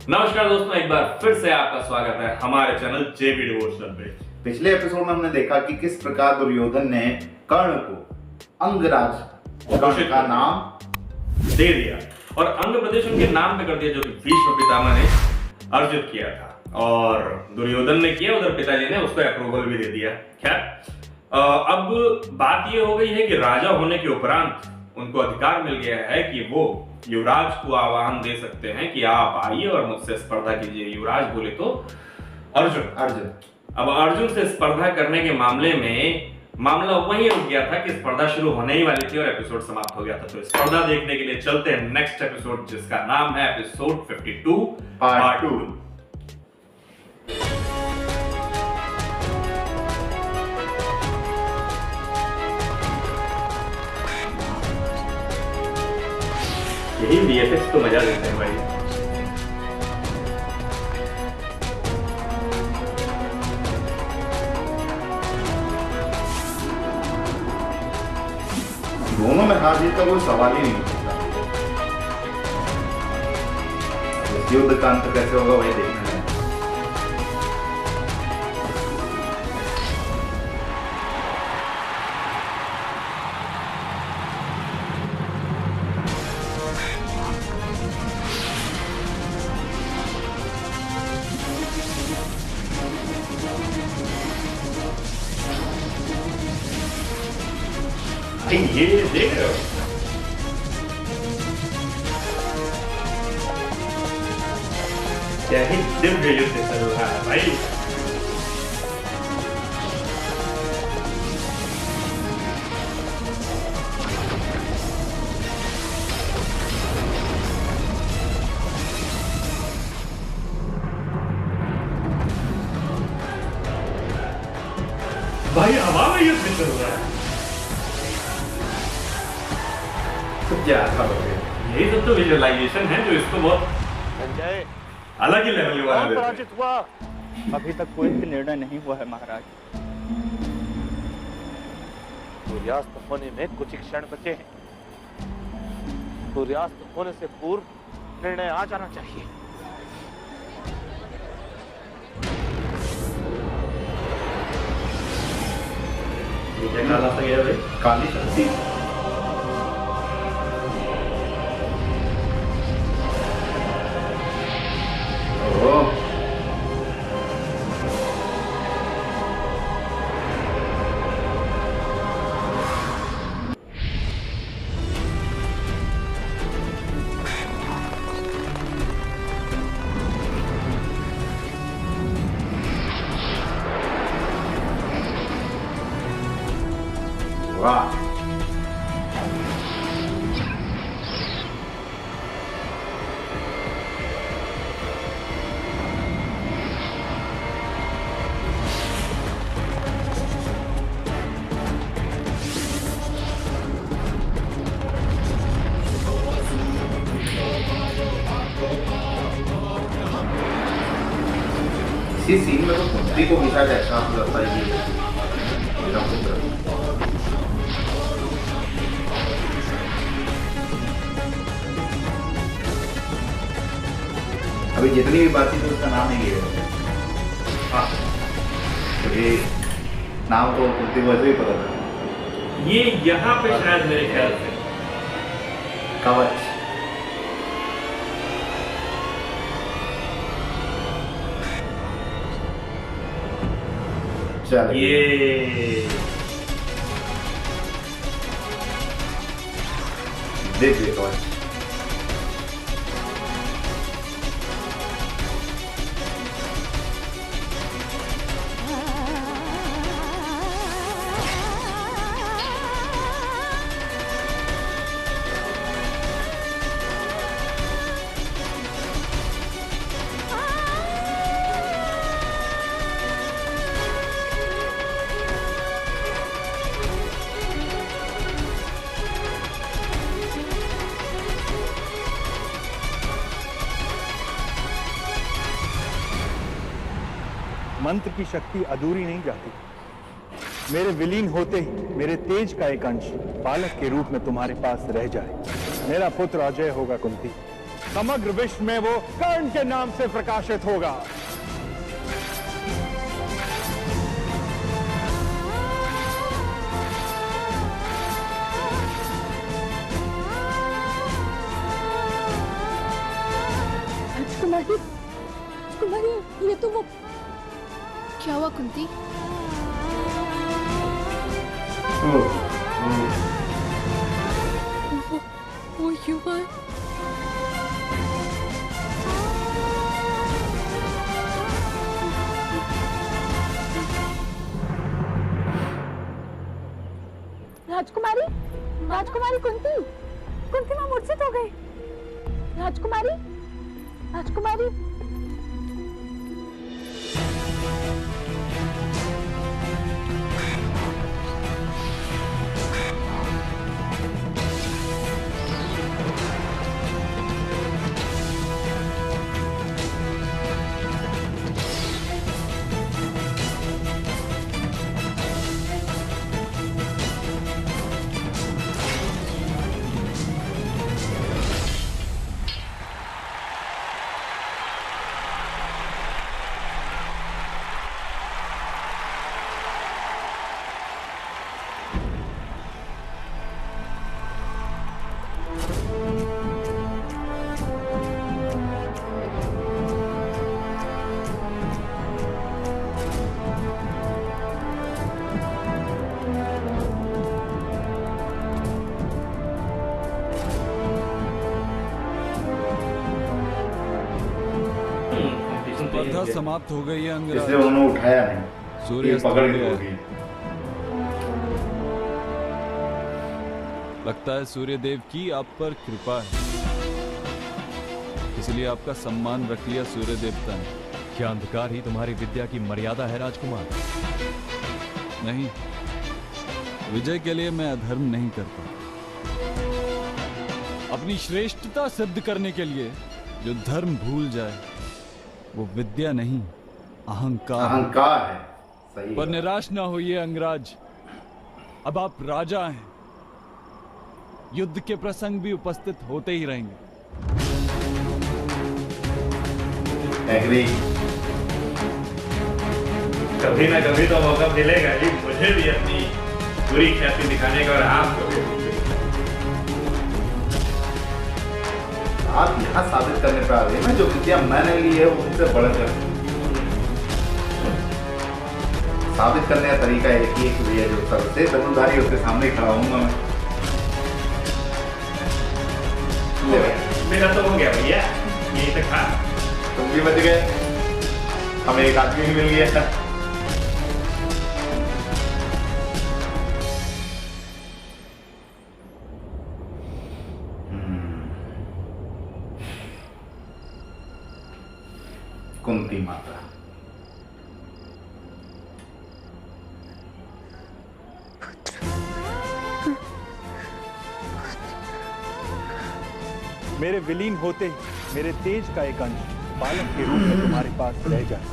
नमस्कार दोस्तों, एक बार फिर से आपका स्वागत है हमारे चैनल जेबी डिवोशनल पे। पिछले एपिसोड में हमने देखा कि किस प्रकार दुर्योधन ने कर्ण को अंगराज कर्ण का नाम दे दिया और अंग प्रदेश उनके नाम पे कर दिया, जो कि भीष्म पितामह ने अर्जित किया था और दुर्योधन ने किया, उधर पिताजी ने उसको अप्रूवल भी दे दिया। खैर अब बात ये हो गई है कि राजा होने के उपरांत उनको अधिकार मिल गया है कि वो युवराज को आह्वान दे सकते हैं कि आप आइए और मुझसे स्पर्धा कीजिए। युवराज बोले तो अर्जुन। अब अर्जुन से स्पर्धा करने के मामले में मामला वहीं रुक गया था कि स्पर्धा शुरू होने ही वाली थी और एपिसोड समाप्त हो गया था। तो स्पर्धा देखने के लिए चलते हैं नेक्स्ट एपिसोड, जिसका नाम है एपिसोड 52 पार्ट 2। यही वीएफएक्स तो मजा देते हैं भाई। दोनों में हार जीत का कोई सवाल ही नहीं होता। इस युद्ध का अंत कैसे होगा वही देखना है। ये देख रहे हो, क्या ही दिव्य युद्ध चल रहा है भाई। भाई हवा में युद्ध चल रहा है। क्या था यही सब तो विजुअलाइजेशन है जो इसको बहुत संजय अलग ही लेवल का बना देता है। पराजित हुआ। अभी तक कोई भी निर्णय नहीं हुआ है महाराज। सूर्यास्त होने में कुछ ही क्षण बचे हैं। सूर्यास्त होने से पूर्व निर्णय आ जाना चाहिए। ये क्या काला सा गया भाई? काली शक्ति। वाह, इसी सीन में तो कुंती को भी शायद ऐसा लगता है कि मेरा पुत्र। अभी जितनी भी बातचीत है उसका नाम नहीं लिया। हाँ, क्योंकि नाम तो कुंती को ऐसे ही पता था। ये यहाँ पे शायद मेरे ख्याल से कवच। चल ये देख ले कवच। मंत्र की शक्ति अधूरी नहीं जाती। मेरे विलीन होते ही मेरे तेज का एक अंश बालक के रूप में तुम्हारे पास रह जाए। मेरा पुत्र अजय होगा कुंती। समग्र विश्व में वो कर्ण के नाम से प्रकाशित होगा। राजकुमारी, कुमारी, ये तो वो क्या हुआ कुंती? वो युवा राजकुमारी, राजकुमारी कुंती, कुंती मां मूर्छित हो गई। राजकुमारी, राजकुमारी, स्पर्धा समाप्त हो गई है अंगराज। इसलिए उन्होंने उठाया नहीं, सूर्य ये अस्त पकड़ हो के गया होगी। है। लगता है सूर्यदेव की आप पर कृपा है, इसलिए आपका सम्मान रख लिया सूर्य देवता ने। क्या अंधकार ही तुम्हारी विद्या की मर्यादा है राजकुमार? नहीं, विजय के लिए मैं अधर्म नहीं करता। अपनी श्रेष्ठता सिद्ध करने के लिए जो धर्म भूल जाए वो विद्या नहीं, अहंकार है। अहंकार है, सही पर है। निराश ना होइए अंगराज, अब आप राजा हैं, युद्ध के प्रसंग भी उपस्थित होते ही रहेंगे। एग्री। कभी ना कभी तो मौका मिलेगा ही मुझे भी अपनी पूरी ख्याति दिखाने का, और आपको भी। आप यहाँ साबित करने पे आ गए ना, जो विद्या मैंने ली है वो उनसे बढ़कर साबित करने का तरीका एक ही एक भैया, जो सबसे धनुधारी उसके सामने खड़ा हूंगा मैं। मेरा तो हो गया भैया, यही तक था। तुम भी बच गए, हमें एक आदमी भी मिल गया। कुंती माता, मेरे विलीन होते ही मेरे तेज का एक अंश बालक के रूप में तुम्हारे पास रह जाए।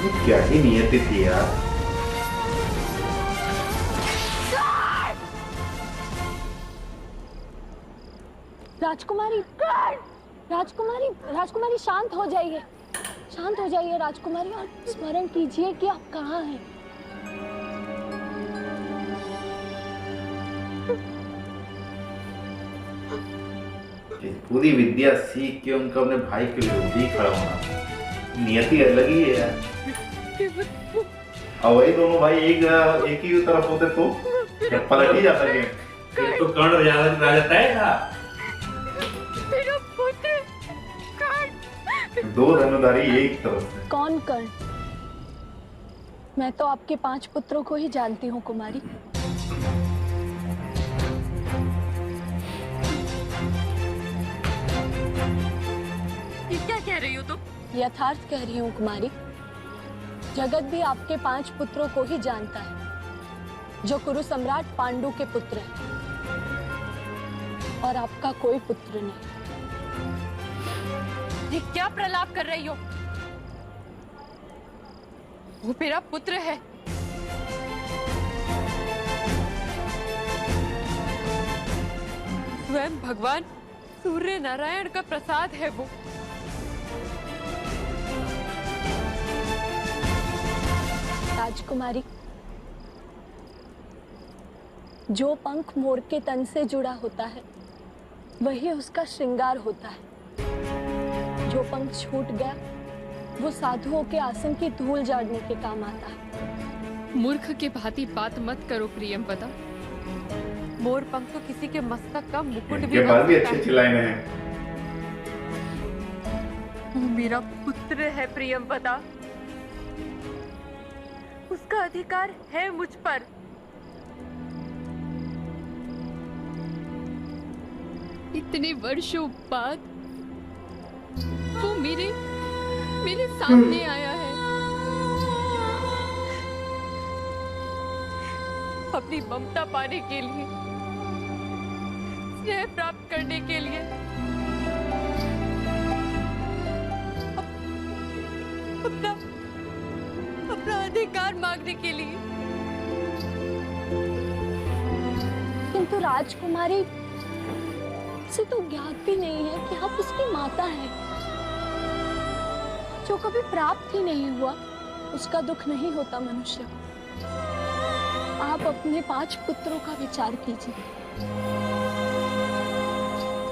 ये क्या ही नियति थी यार। राजकुमारी, राजकुमारी, राजकुमारी शांत हो जाइए, शांत हो जाइए राजकुमारी, और स्मरण कीजिए कि आप कहाँ हैं। पूरी विद्या सीख के उनका अपने भाई के लिए भी खड़ा होना, नियति अलग ही है यार। और वही दोनों भाई एक ही तरफ होते तो पलट ही जाता गेम। फिर तो कर्ण राजा तय था। मेरा पुत्र दो धनुधारी एक तरफ से। कौन कर्ण? मैं तो आपके 5 पुत्रों को ही जानती हूँ कुमारी। ये क्या कह रही हो तुम? यथार्थ कह रही हूँ कुमारी। जगत भी आपके 5 पुत्रों को ही जानता है, जो कुरु सम्राट पांडु के पुत्र हैं, और आपका कोई पुत्र नहीं। ये क्या प्रलाप कर रही हो? वो मेरा पुत्र है। स्वयं भगवान सूर्य नारायण का प्रसाद है वो। राजकुमारी, जो पंख मोर के तन से जुड़ा होता है वही उसका श्रृंगार होता है। जो पंख छूट गया वो साधुओं के आसन की धूल झाड़ने के काम आता है। मूर्ख के भांति बात मत करो प्रियंवदा। मोर पंख तो किसी के मस्तक का मुकुट भी ये बात भी बन अच्छी सकता अच्छी लाइनें हैं। है। वो मेरा पुत्र है प्रियंवदा। उसका अधिकार है मुझ पर। इतने वर्षों बाद वो मेरे सामने आया है। अपनी ममता पाने के लिए, स्नेह प्राप्त करने के लिए, अपना अधिकार मांगने के लिए। किंतु राजकुमारी, उसे तो ज्ञात भी नहीं है कि आप उसकी माता हैं। जो कभी प्राप्त ही नहीं हुआ उसका दुख नहीं होता मनुष्य को। आप अपने 5 पुत्रों का विचार कीजिए,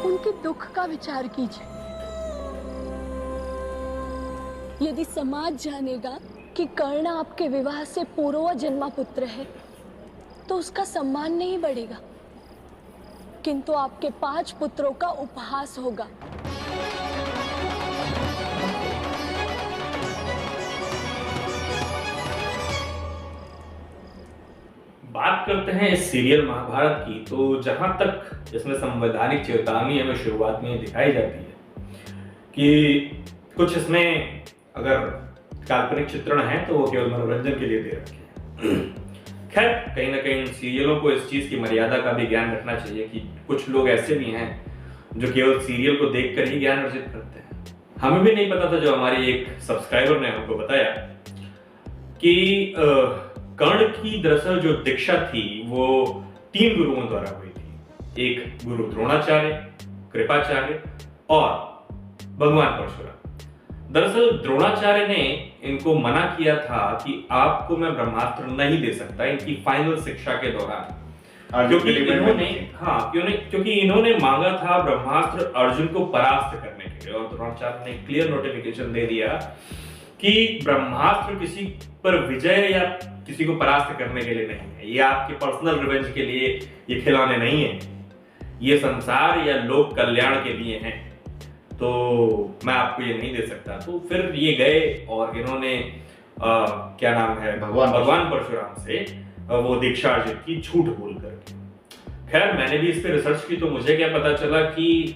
उनके दुख का विचार कीजिए। यदि समाज जानेगा कि कर्ण आपके विवाह से पूर्व जन्मा पुत्र है तो उसका सम्मान नहीं बढ़ेगा, किंतु आपके 5 पुत्रों का उपहास होगा। बात करते हैं इस सीरियल महाभारत की, तो जहां तक इसमें संवैधानिक चेतावनी हमें शुरुआत में दिखाई जाती है कि कुछ इसमें अगर काल्पनिक चित्रण है तो वो केवल मनोरंजन के लिए दे रखे हैं। खैर, कहीं ना कहीं सीरियलों को इस चीज की मर्यादा का भी ज्ञान रखना चाहिए कि कुछ लोग ऐसे भी हैं जो केवल सीरियल को देखकर ही ज्ञान अर्जित करते हैं। हमें भी नहीं पता था, जो हमारी एक सब्सक्राइबर ने हमको बताया कि कर्ण की दरअसल जो दीक्षा थी वो 3 गुरुओं द्वारा हुई थी। एक गुरु द्रोणाचार्य, कृपाचार्य और भगवान परशुराम। दरअसल द्रोणाचार्य ने इनको मना किया था कि आपको मैं ब्रह्मास्त्र नहीं दे सकता इनकी फाइनल शिक्षा के दौरान, क्योंकि इन्होंने मांगा था ब्रह्मास्त्र अर्जुन को परास्त करने के लिए। और द्रोणाचार्य ने क्लियर नोटिफिकेशन दे दिया कि ब्रह्मास्त्र किसी पर विजय या किसी को परास्त करने के लिए नहीं है, ये आपके पर्सनल रिवेंज के लिए ये खिलौने नहीं है, ये संसार या लोक कल्याण के लिए हैं, तो मैं आपको ये नहीं दे सकता। तो फिर ये गए और इन्होंने क्या नाम है, भगवान परशुराम से वो दीक्षा अर्जित की, झूठ बोल करके। खैर, मैंने भी इस पे रिसर्च की तो मुझे क्या पता चला कि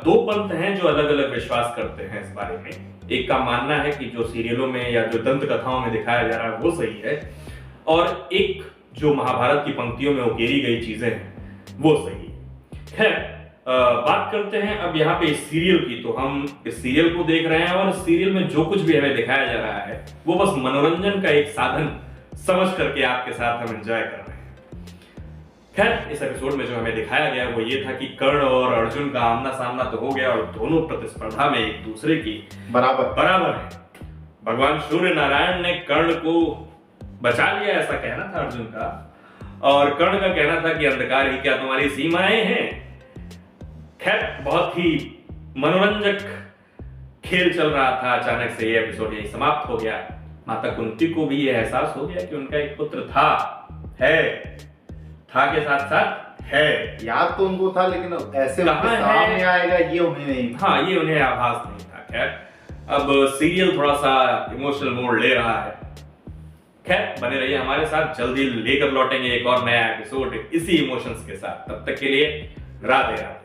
2 पंथ हैं जो अलग अलग विश्वास करते हैं इस बारे में। एक का मानना है कि जो सीरियलों में या जो दंत कथाओं में दिखाया जा रहा है वो सही है, और एक जो महाभारत की पंक्तियों में उकेरी गई चीजें हैं वो सही है। खैर, बात करते हैं अब यहाँ पे इस सीरियल की। तो हम इस सीरियल को देख रहे हैं और इस सीरियल में जो कुछ भी हमें दिखाया जा रहा है वो बस मनोरंजन का एक साधन समझ करके आपके साथ हम एंजॉय कर रहे हैं। खैर, इस एपिसोड में जो हमें दिखाया गया वो ये था कि कर्ण और अर्जुन का आमना सामना तो हो गया और दोनों प्रतिस्पर्धा में एक दूसरे की बराबर है। भगवान सूर्य नारायण ने कर्ण को बचा लिया, ऐसा कहना था अर्जुन का, और कर्ण का कहना था कि अंधकार ही क्या तुम्हारी सीमाएं हैं। खैर, बहुत ही मनोरंजक खेल चल रहा था। अचानक से ये एपिसोड यही समाप्त हो गया। माता कुंती को भी ये एहसास हो गया कि उनका एक पुत्र था के साथ साथ है। याद तो उनको था, लेकिन ऐसे उनके सामने आएगा ये उन्हें नहीं। हाँ, ये उन्हें आभास नहीं था। खैर, अब सीरियल थोड़ा सा इमोशनल मोड ले रहा है। खैर, बने रहिए हमारे साथ, जल्दी लेकर लौटेंगे एक और नया एपिसोड इसी इमोशंस के साथ। तब तक के लिए राधे राधे।